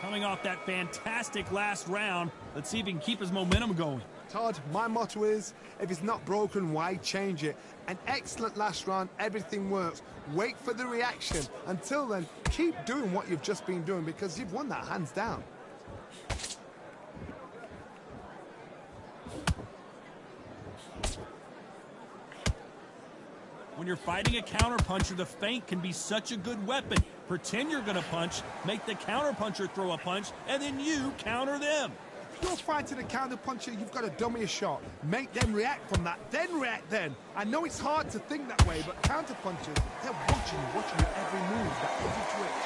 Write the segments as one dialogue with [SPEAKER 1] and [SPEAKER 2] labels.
[SPEAKER 1] Coming off that fantastic last round, let's see if he can keep his momentum going.
[SPEAKER 2] Todd, my motto is, if it's not broken, why change it? An excellent last round, everything works. Wait for the reaction. Until then, keep doing what you've just been doing because you've won that hands down.
[SPEAKER 1] When you're fighting a counterpuncher, the feint can be such a good weapon. Pretend you're going to punch, make the counterpuncher throw a punch, and then you counter them.
[SPEAKER 2] If you're fighting a counterpuncher, you've got to dummy a shot. Make them react from that, then react then. I know it's hard to think that way, but counterpunchers, they're watching your every move, that every twitch.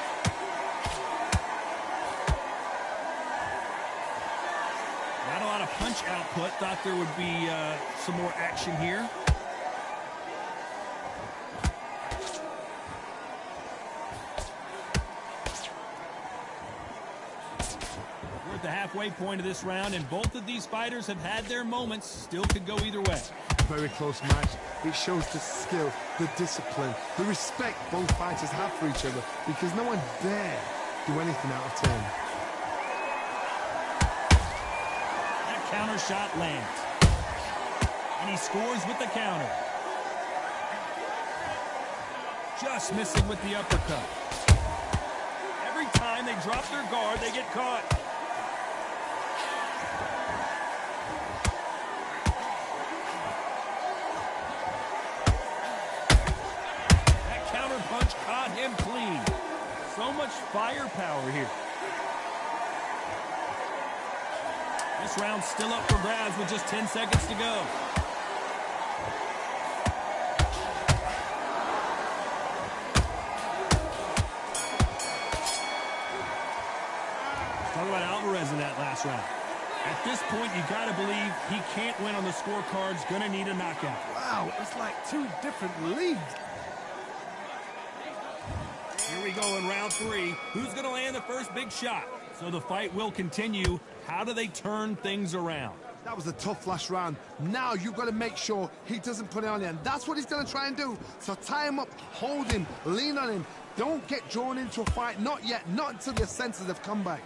[SPEAKER 1] Not a lot of punch output. Thought there would be some more action here. The halfway point of this round, and both of these fighters have had their moments. Still could go either way.
[SPEAKER 2] Very close match. It shows the skill, the discipline, the respect both fighters have for each other, because no one dare do anything out of turn.
[SPEAKER 1] That counter shot lands, and he scores with the counter. Just missing with the uppercut. Every time they drop their guard, they get caught. Caught him clean. So much firepower here. This round's still up for grabs with just 10 seconds to go. Talk about Alvarez in that last round. At this point, you got to believe he can't win on the scorecards. Gonna need a knockout.
[SPEAKER 2] Wow, it's like two different leagues.
[SPEAKER 1] Here we go in round 3. Who's going to land the first big shot? So the fight will continue. How do they turn things around?
[SPEAKER 2] That was a tough last round. Now you've got to make sure he doesn't put it on you, and that's what he's going to try and do. So tie him up, hold him, lean on him. Don't get drawn into a fight. Not yet. Not until your senses have come back.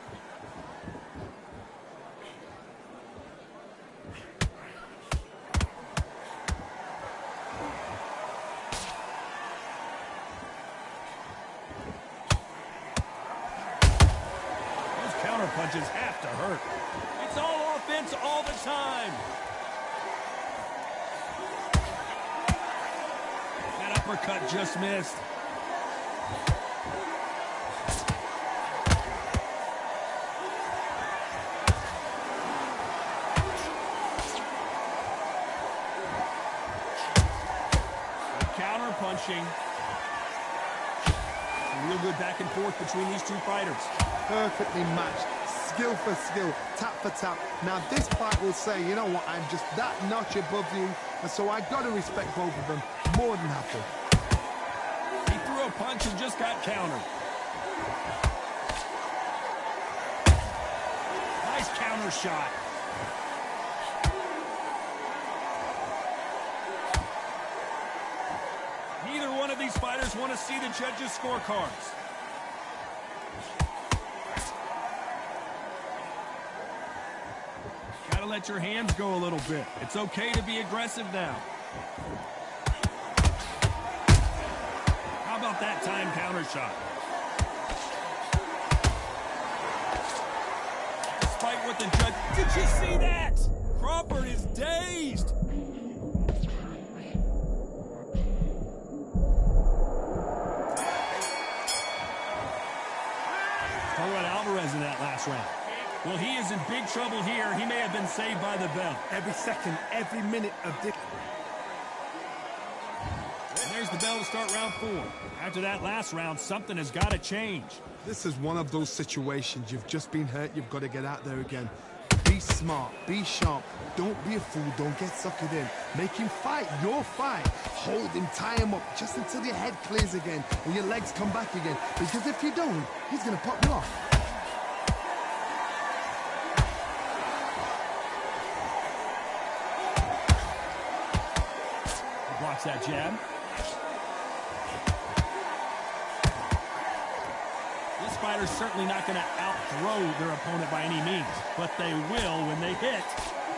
[SPEAKER 1] Punches have to hurt. It's all offense all the time. That uppercut just missed. Counter punching. Real good back and forth between these two fighters.
[SPEAKER 2] Perfectly matched. Skill for skill, tap for tap. Now this fight will say, you know what, I'm just that notch above you, and so I got to respect both of them more than happy.
[SPEAKER 1] He threw a punch and just got countered. Nice counter shot. Neither one of these fighters want to see the judges' scorecards. Gotta let your hands go a little bit. It's okay to be aggressive now. How about that time counter shot? Despite what the judge... Did you see that? Crawford is dazed. Talk about Alvarez in that last round. Well, he is in big trouble here. He may have been saved by the bell.
[SPEAKER 2] Every second, every minute of this.
[SPEAKER 1] And there's the bell to start round 4. After that last round, something has got to change.
[SPEAKER 2] This is one of those situations. You've just been hurt. You've got to get out there again. Be smart. Be sharp. Don't be a fool. Don't get suckered in. Make him fight your fight. Hold him, tie him up just until your head clears again and your legs come back again. Because if you don't, he's going to pop you off.
[SPEAKER 1] Blocks that jab. This fighter fighters certainly not going to outthrow their opponent by any means, but they will, when they hit,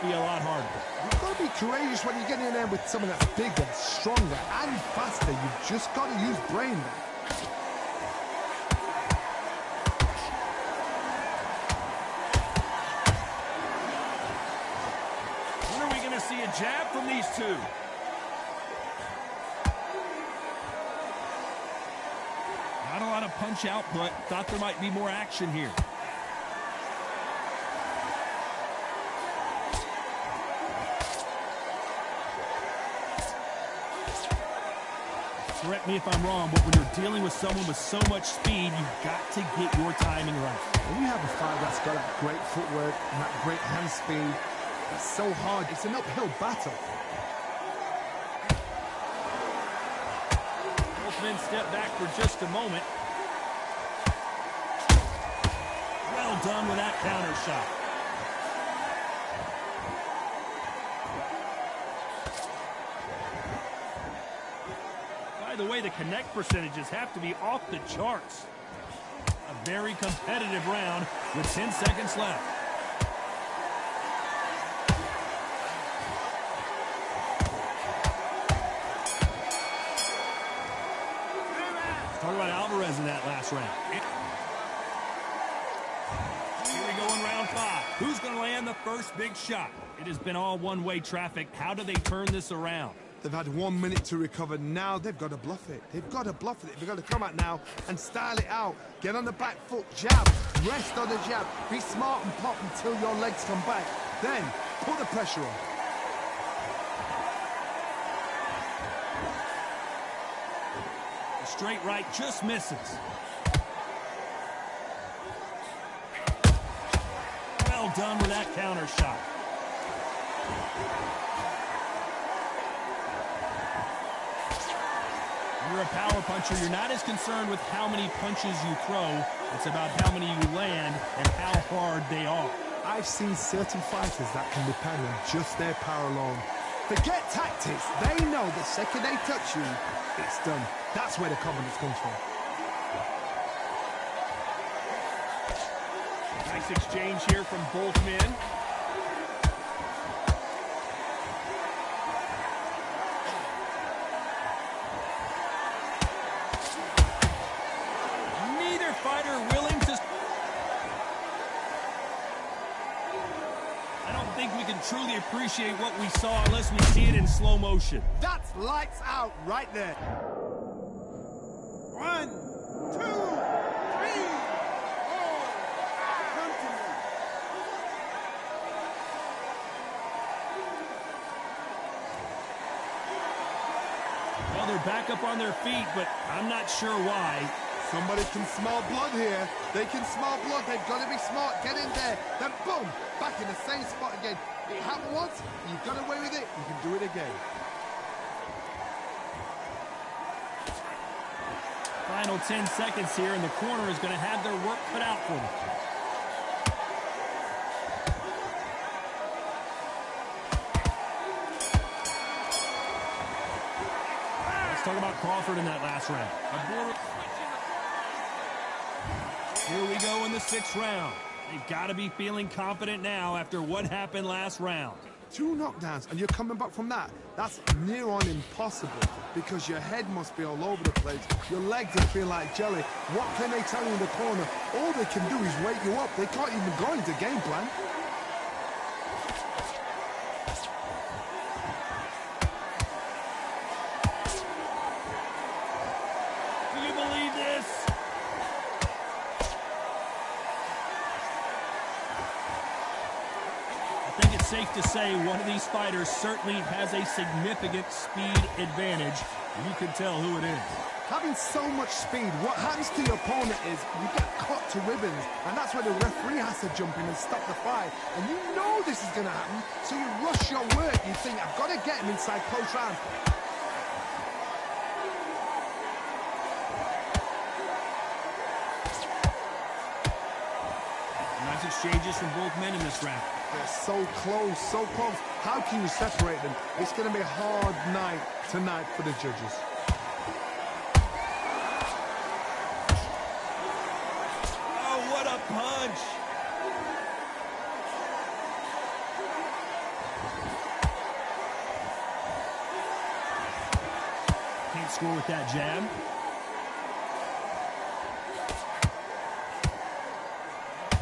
[SPEAKER 1] be a lot harder.
[SPEAKER 2] You've got to be courageous when you get in there with someone that's bigger, stronger, and faster. You've just got to use brain there.
[SPEAKER 1] When are we going to see a jab from these two? Not a lot of punch output. Thought there might be more action here. Correct me if I'm wrong, but when you're dealing with someone with so much speed, you've got to get your timing right.
[SPEAKER 2] When you have a fighter that's got that great footwork and that great hand speed, it's so hard. It's an uphill battle.
[SPEAKER 1] Both men step back for just a moment. Well done with that counter shot. By the way, the connect percentages have to be off the charts. A very competitive round with 10 seconds left. Talk about Alvarez in that last round. Here we go in round 5. Who's going to land the first big shot? It has been all one-way traffic. How do they turn this around?
[SPEAKER 2] They've had 1 minute to recover. Now they've got to bluff it. They've got to bluff it. They've got to come out now and style it out. Get on the back foot, jab, rest on the jab. Be smart and pop until your legs come back. Then put the pressure on.
[SPEAKER 1] The straight right just misses. Well done with that counter shot. You're a power puncher. You're not as concerned with how many punches you throw. It's about how many you land and how hard they are.
[SPEAKER 2] I've seen certain fighters that can depend on just their power alone. Forget tactics. They know the second they touch you, it's done. That's where the confidence comes from.
[SPEAKER 1] Nice exchange here from both men. Fighter willing to... I don't think we can truly appreciate what we saw unless we see it in slow motion.
[SPEAKER 2] That's lights out right there. 1, 2, 3, 4. Come to me.
[SPEAKER 1] Well, they're back up on their feet, but I'm not sure why.
[SPEAKER 2] Somebody can smell blood here. They can smell blood. They've got to be smart. Get in there. Then boom, back in the same spot again. It happened once. You got away with it. You can do it again.
[SPEAKER 1] Final 10 seconds here, and the corner is going to have their work cut out for them. Let's talk about Crawford in that last round. Here we go in the 6th round. They've got to be feeling confident now after what happened last round.
[SPEAKER 2] 2 knockdowns, and you're coming back from that. That's near on impossible because your head must be all over the place. Your legs are feeling like jelly. What can they tell you in the corner? All they can do is wake you up. They can't even go into game plan.
[SPEAKER 1] Do you believe this? I think it's safe to say one of these fighters certainly has a significant speed advantage. You can tell who it is.
[SPEAKER 2] Having so much speed, what happens to your opponent is you get cut to ribbons, and that's where the referee has to jump in and stop the fight. And you know this is going to happen, so you rush your work. You think, I've got to get him inside close rounds.
[SPEAKER 1] Nice exchanges from both men in this round.
[SPEAKER 2] They're so close, so close. How can you separate them? It's going to be a hard night tonight for the judges.
[SPEAKER 1] score with that jab.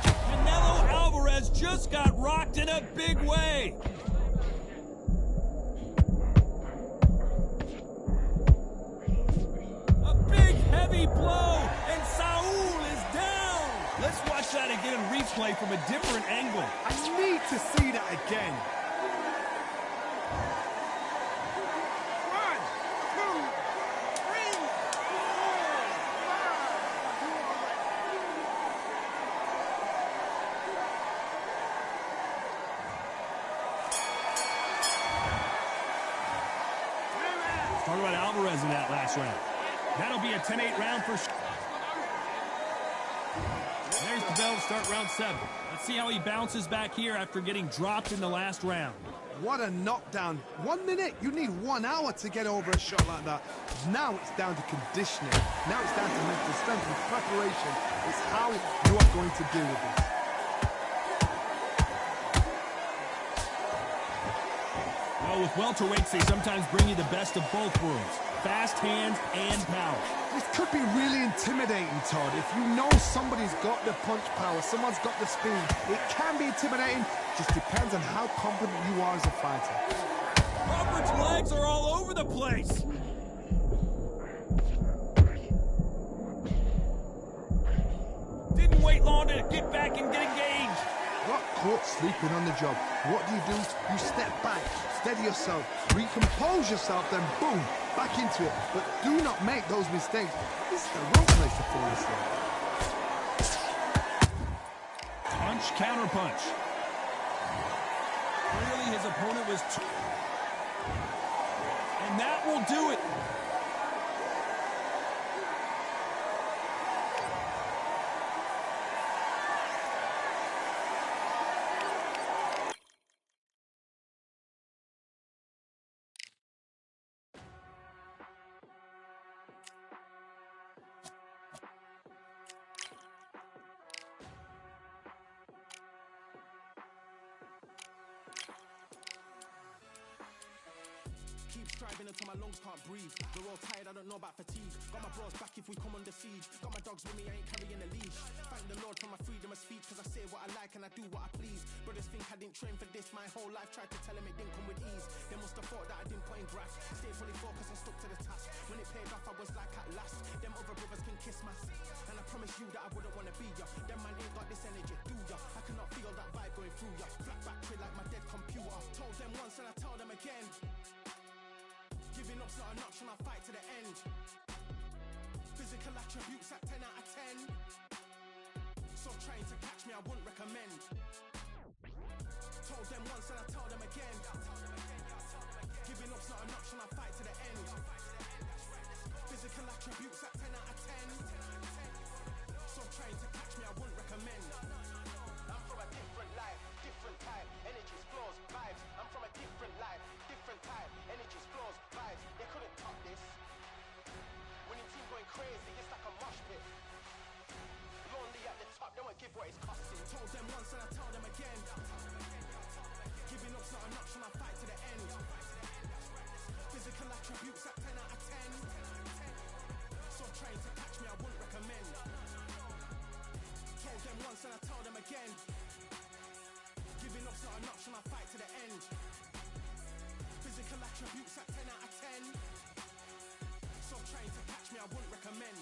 [SPEAKER 1] Canelo Alvarez just got rocked in a big way. A big heavy blow, and Saul is down. Let's watch that again in replay from a different angle.
[SPEAKER 2] I need to see that again. 1, 2, 3, 4.
[SPEAKER 1] Talk about Alvarez in that last round. That'll be a 10-8 round for sure. There's the bell to start round 7. Let's see how he bounces back here after getting dropped in the last round.
[SPEAKER 2] What a knockdown. 1 minute, you need 1 hour to get over a shot like that. Now it's down to conditioning. Now it's down to mental strength and preparation. It's how you are going to deal with this.
[SPEAKER 1] Well, with welterweights, they sometimes bring you the best of both worlds. Fast hands and power.
[SPEAKER 2] This could be really intimidating, Todd. If you know somebody's got the punch power, someone's got the speed, it can be intimidating. Just depends on how confident you are as a fighter.
[SPEAKER 1] Robert's legs are all over the place. Didn't wait long to get back and get engaged.
[SPEAKER 2] Got caught sleeping on the job. What do? You step back, steady yourself, recompose yourself, then boom, back into it. But do not make those mistakes. This is the wrong place to fall asleep.
[SPEAKER 1] Punch, counter punch. Clearly his opponent was and that will do it.
[SPEAKER 3] Keep striving until my lungs can't breathe. We're all tired, I don't know about fatigue. Got my bros back if we come under siege. Got my dogs with me, I ain't carrying a leash. Thank the Lord for my freedom of speech, cause I say what I like and I do what I please. Brothers think I didn't train for this my whole life. Tried to tell them it didn't come with ease. They must have thought that I didn't put in graft. Stayed fully focused and stuck to the task. When it paid off, I was like at last. Them other brothers can kiss my and I promise you that I wouldn't wanna be ya. Them man ain't got this energy, do ya? I cannot feel that vibe going through ya. Flat battery like my dead computer. Told them once and I tell them again. Giving up's not an option, I'll fight to the end. Physical attributes at 10 out of 10. So trying to catch me, I wouldn't recommend. Told them once and I tell them again. Giving up's not an option, I'll fight to the end. Physical attributes at 10 out of 10. So trying to catch me, I wouldn't recommend. I'm from a different life, different type. Energies, flows, vibes. I'm from a different life, different type. Energies, flows, vibes. They couldn't top this. Winning team going crazy, it's like a mosh pit. Lonely at the top, they won't give what it's costing. Told them once and I tell them again. Giving up's not an option, I'll fight to the end. Physical attributes at 10 out of 10. So trying to catch me, I wouldn't recommend. Told them once and I tell them again. Giving up's not an option, I'll fight to the end. Physical attributes at 10 out of 10. So trying to catch me, I wouldn't recommend.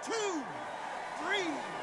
[SPEAKER 1] 2, 3.